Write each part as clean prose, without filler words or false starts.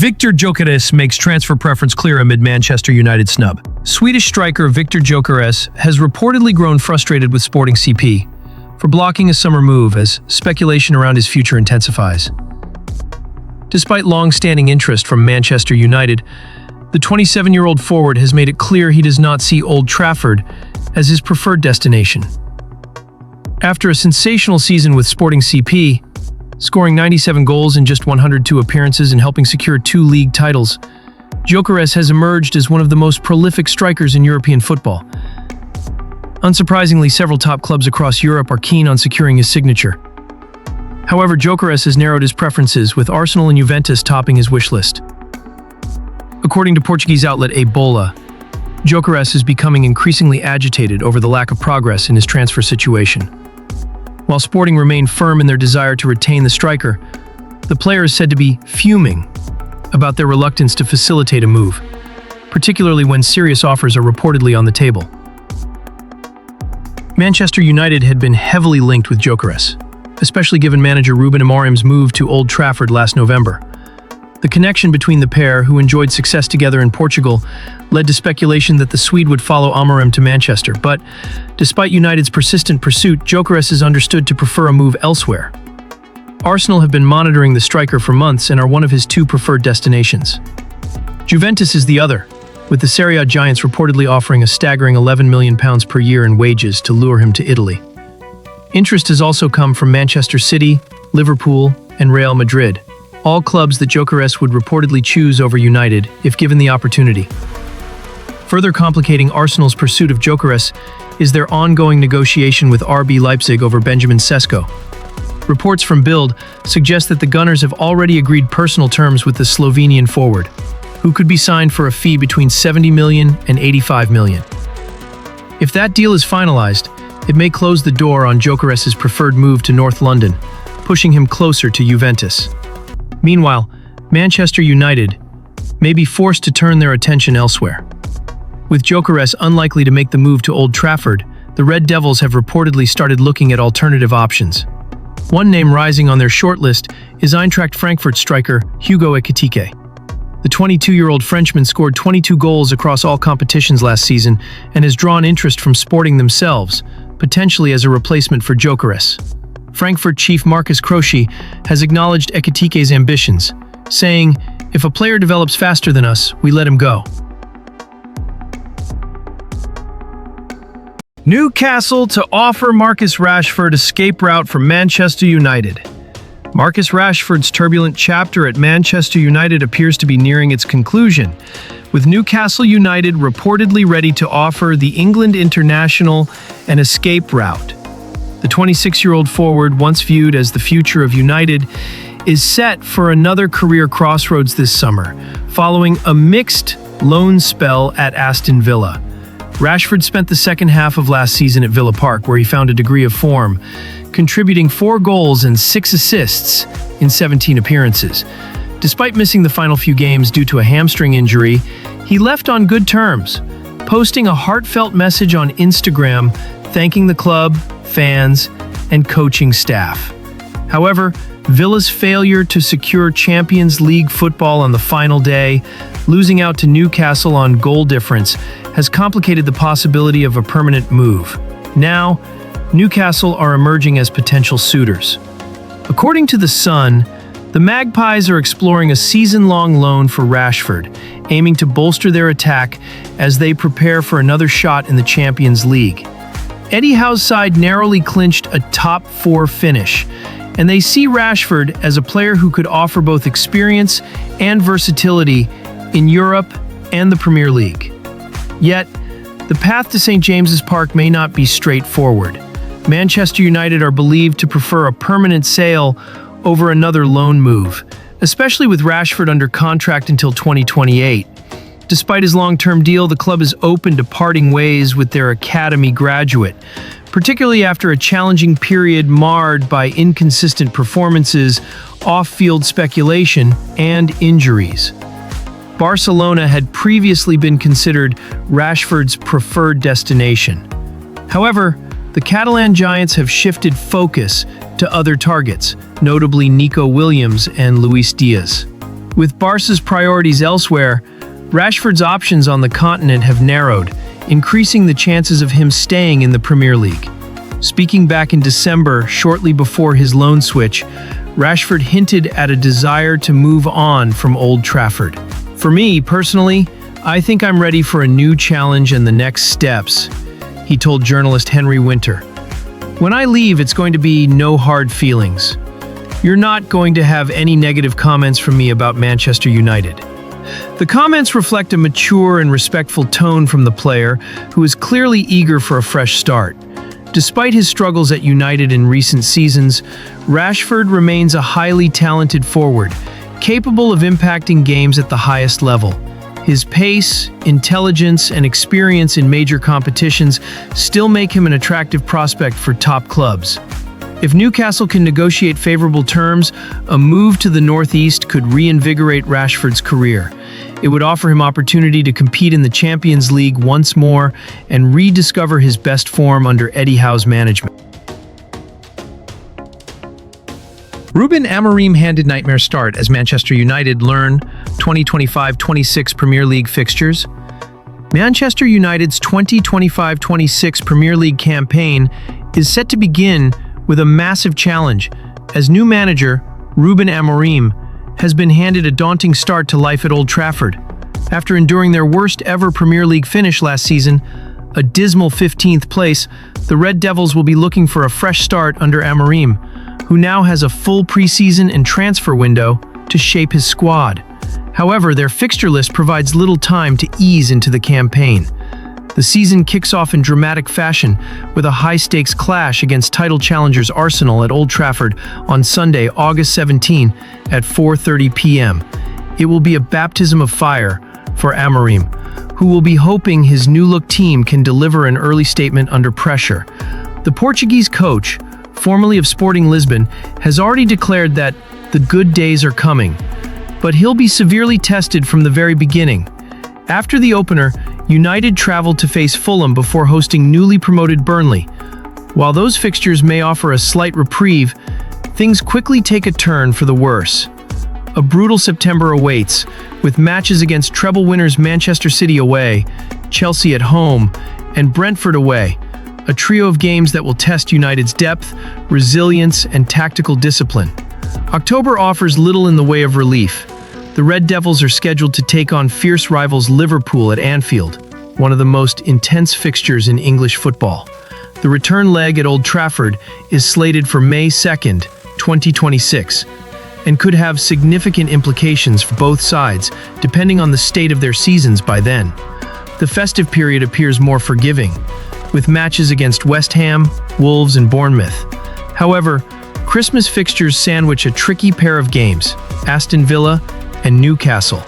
Viktor Gyokeres makes transfer preference clear amid Manchester United snub. Swedish striker Viktor Gyokeres has reportedly grown frustrated with Sporting CP for blocking a summer move as speculation around his future intensifies. Despite long-standing interest from Manchester United, the 27-year-old forward has made it clear he does not see Old Trafford as his preferred destination. After a sensational season with Sporting CP, scoring 97 goals in just 102 appearances and helping secure 2 league titles, Gyokeres has emerged as one of the most prolific strikers in European football. Unsurprisingly, several top clubs across Europe are keen on securing his signature. However, Gyokeres has narrowed his preferences, with Arsenal and Juventus topping his wish list. According to Portuguese outlet A Bola, Gyokeres is becoming increasingly agitated over the lack of progress in his transfer situation. While Sporting remain firm in their desire to retain the striker, the player is said to be fuming about their reluctance to facilitate a move, particularly when serious offers are reportedly on the table. Manchester United had been heavily linked with Gyokeres, especially given manager Ruben Amorim's move to Old Trafford last November. The connection between the pair, who enjoyed success together in Portugal, led to speculation that the Swede would follow Amorim to Manchester. But despite United's persistent pursuit, Gyokeres is understood to prefer a move elsewhere. Arsenal have been monitoring the striker for months and are one of his 2 preferred destinations. Juventus is the other, with the Serie A giants reportedly offering a staggering £11 million per year in wages to lure him to Italy. Interest has also come from Manchester City, Liverpool, and Real Madrid, all clubs that Gyokeres would reportedly choose over United if given the opportunity. Further complicating Arsenal's pursuit of Gyokeres is their ongoing negotiation with RB Leipzig over Benjamin Sesko. Reports from Bild suggest that the Gunners have already agreed personal terms with the Slovenian forward, who could be signed for a fee between £70 million and £85 million. If that deal is finalized, it may close the door on Gyokeres' preferred move to North London, pushing him closer to Juventus. Meanwhile, Manchester United may be forced to turn their attention elsewhere. With Gyokeres unlikely to make the move to Old Trafford, the Red Devils have reportedly started looking at alternative options. One name rising on their shortlist is Eintracht Frankfurt striker Hugo Ekitike. The 22-year-old Frenchman scored 22 goals across all competitions last season and has drawn interest from Sporting themselves, potentially as a replacement for Gyokeres. Frankfurt chief Marcus Kroshy has acknowledged Ekitike's ambitions, saying, "If a player develops faster than us, we let him go." Newcastle to offer Marcus Rashford escape route from Manchester United. Marcus Rashford's turbulent chapter at Manchester United appears to be nearing its conclusion, with Newcastle United reportedly ready to offer the England international an escape route. The 26-year-old forward, once viewed as the future of United, is set for another career crossroads this summer, following a mixed loan spell at Aston Villa. Rashford spent the second half of last season at Villa Park, where he found a degree of form, contributing 4 goals and 6 assists in 17 appearances. Despite missing the final few games due to a hamstring injury, he left on good terms, posting a heartfelt message on Instagram thanking the club, fans, and coaching staff. However, Villa's failure to secure Champions League football on the final day, losing out to Newcastle on goal difference, has complicated the possibility of a permanent move. Now, Newcastle are emerging as potential suitors. According to The Sun, the Magpies are exploring a season-long loan for Rashford, aiming to bolster their attack as they prepare for another shot in the Champions League. Eddie Howe's side narrowly clinched a top 4 finish, and they see Rashford as a player who could offer both experience and versatility in Europe and the Premier League. Yet, the path to St. James's Park may not be straightforward. Manchester United are believed to prefer a permanent sale over another loan move, especially with Rashford under contract until 2028. Despite his long-term deal, the club is open to parting ways with their academy graduate, particularly after a challenging period marred by inconsistent performances, off-field speculation, and injuries. Barcelona had previously been considered Rashford's preferred destination. However, the Catalan Giants have shifted focus to other targets, notably Nico Williams and Luis Diaz. With Barca's priorities elsewhere, Rashford's options on the continent have narrowed, increasing the chances of him staying in the Premier League. Speaking back in December, shortly before his loan switch, Rashford hinted at a desire to move on from Old Trafford. For me, personally, I think I'm ready for a new challenge and the next steps, he told journalist Henry Winter. When I leave, it's going to be no hard feelings. You're not going to have any negative comments from me about Manchester United. The comments reflect a mature and respectful tone from the player, who is clearly eager for a fresh start. Despite his struggles at United in recent seasons, Rashford remains a highly talented forward, capable of impacting games at the highest level. His pace, intelligence, and experience in major competitions still make him an attractive prospect for top clubs. If Newcastle can negotiate favorable terms, a move to the northeast could reinvigorate Rashford's career. It would offer him opportunity to compete in the Champions League once more and rediscover his best form under Eddie Howe's management. Ruben Amorim handed nightmare start as Manchester United learn 2025-26 Premier League fixtures. Manchester United's 2025-26 Premier League campaign is set to begin with a massive challenge, as new manager Ruben Amorim has been handed a daunting start to life at Old Trafford. After enduring their worst ever Premier League finish last season, a dismal 15th place, the Red Devils will be looking for a fresh start under Amorim, who now has a full preseason and transfer window to shape his squad. However, their fixture list provides little time to ease into the campaign. The season kicks off in dramatic fashion with a high-stakes clash against title challengers Arsenal at Old Trafford on Sunday, August 17 at 4:30 p.m. It will be a baptism of fire for Amorim, who will be hoping his new-look team can deliver an early statement under pressure. The Portuguese coach, formerly of Sporting Lisbon, has already declared that the good days are coming, but he'll be severely tested from the very beginning. After the opener, United traveled to face Fulham before hosting newly promoted Burnley. While those fixtures may offer a slight reprieve, things quickly take a turn for the worse. A brutal September awaits, with matches against treble winners Manchester City away, Chelsea at home, and Brentford away, a trio of games that will test United's depth, resilience, and tactical discipline. October offers little in the way of relief. The Red Devils are scheduled to take on fierce rivals Liverpool at Anfield, one of the most intense fixtures in English football. The return leg at Old Trafford is slated for May 2nd, 2026, and could have significant implications for both sides, depending on the state of their seasons by then. The festive period appears more forgiving, with matches against West Ham, Wolves, and Bournemouth. However, Christmas fixtures sandwich a tricky pair of games: Aston Villa and Newcastle,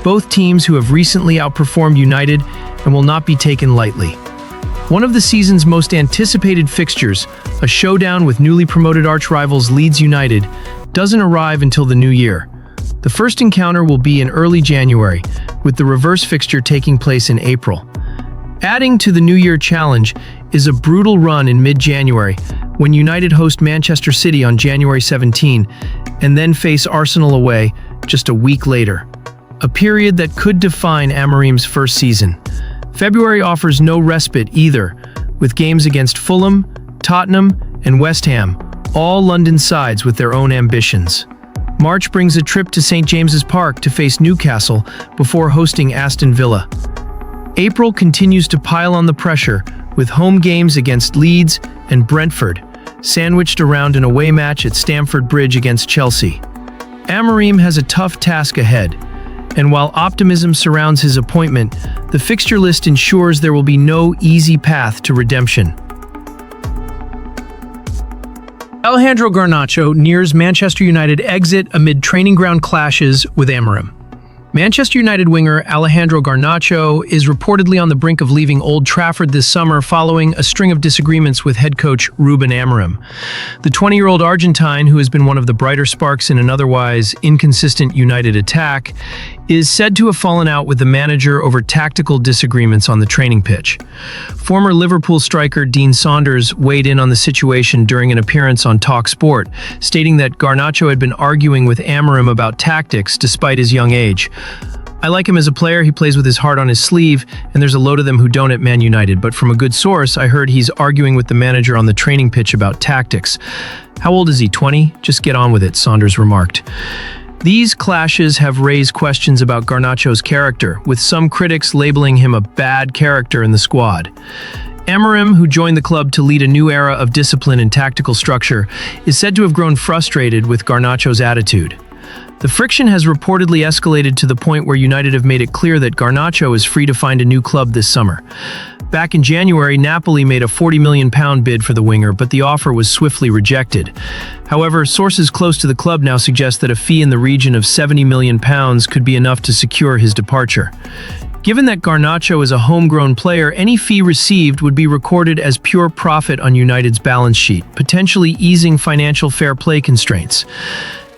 both teams who have recently outperformed United and will not be taken lightly. One of the season's most anticipated fixtures, a showdown with newly promoted arch-rivals Leeds United, doesn't arrive until the new year. The first encounter will be in early January, with the reverse fixture taking place in April. Adding to the New Year challenge is a brutal run in mid-January, when United host Manchester City on January 17, and then face Arsenal away just a week later, a period that could define Amorim's first season. February offers no respite either, with games against Fulham, Tottenham, and West Ham, all London sides with their own ambitions. March brings a trip to St. James's Park to face Newcastle before hosting Aston Villa. April continues to pile on the pressure, with home games against Leeds and Brentford, sandwiched around an away match at Stamford Bridge against Chelsea. Amorim has a tough task ahead, and while optimism surrounds his appointment, the fixture list ensures there will be no easy path to redemption. Alejandro Garnacho nears Manchester United exit amid training ground clashes with Amorim. Manchester United winger Alejandro Garnacho is reportedly on the brink of leaving Old Trafford this summer following a string of disagreements with head coach Ruben Amorim. The 20-year-old Argentine, who has been one of the brighter sparks in an otherwise inconsistent United attack, is said to have fallen out with the manager over tactical disagreements on the training pitch. Former Liverpool striker Dean Saunders weighed in on the situation during an appearance on talkSPORT, stating that Garnacho had been arguing with Amorim about tactics despite his young age. "I like him as a player, he plays with his heart on his sleeve, and there's a load of them who don't at Man United, but from a good source, I heard he's arguing with the manager on the training pitch about tactics." "How old is he, 20? Just get on with it," Saunders remarked. These clashes have raised questions about Garnacho's character, with some critics labeling him a bad character in the squad. Amorim, who joined the club to lead a new era of discipline and tactical structure, is said to have grown frustrated with Garnacho's attitude. The friction has reportedly escalated to the point where United have made it clear that Garnacho is free to find a new club this summer. Back in January, Napoli made a £40 million bid for the winger, but the offer was swiftly rejected. However, sources close to the club now suggest that a fee in the region of £70 million could be enough to secure his departure. Given that Garnacho is a homegrown player, any fee received would be recorded as pure profit on United's balance sheet, potentially easing financial fair play constraints.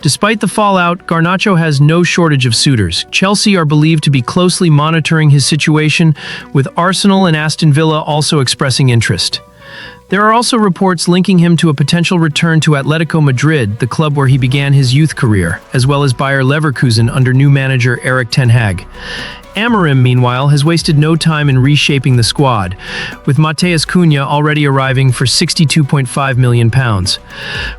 Despite the fallout, Garnacho has no shortage of suitors. Chelsea are believed to be closely monitoring his situation, with Arsenal and Aston Villa also expressing interest. There are also reports linking him to a potential return to Atletico Madrid, the club where he began his youth career, as well as Bayer Leverkusen under new manager Erik ten Hag. Amorim, meanwhile, has wasted no time in reshaping the squad, with Matheus Cunha already arriving for £62.5 million.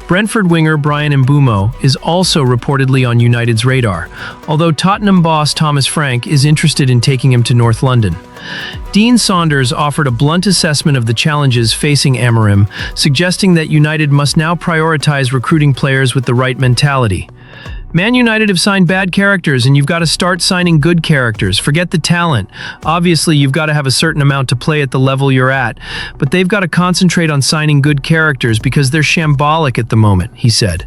Brentford winger Brian Mbeumo is also reportedly on United's radar, although Tottenham boss Thomas Frank is interested in taking him to North London. Dean Saunders offered a blunt assessment of the challenges facing Amorim, suggesting that United must now prioritize recruiting players with the right mentality. "Man United have signed bad characters, and you've got to start signing good characters. Forget the talent. Obviously, you've got to have a certain amount to play at the level you're at, but they've got to concentrate on signing good characters because they're shambolic at the moment," he said.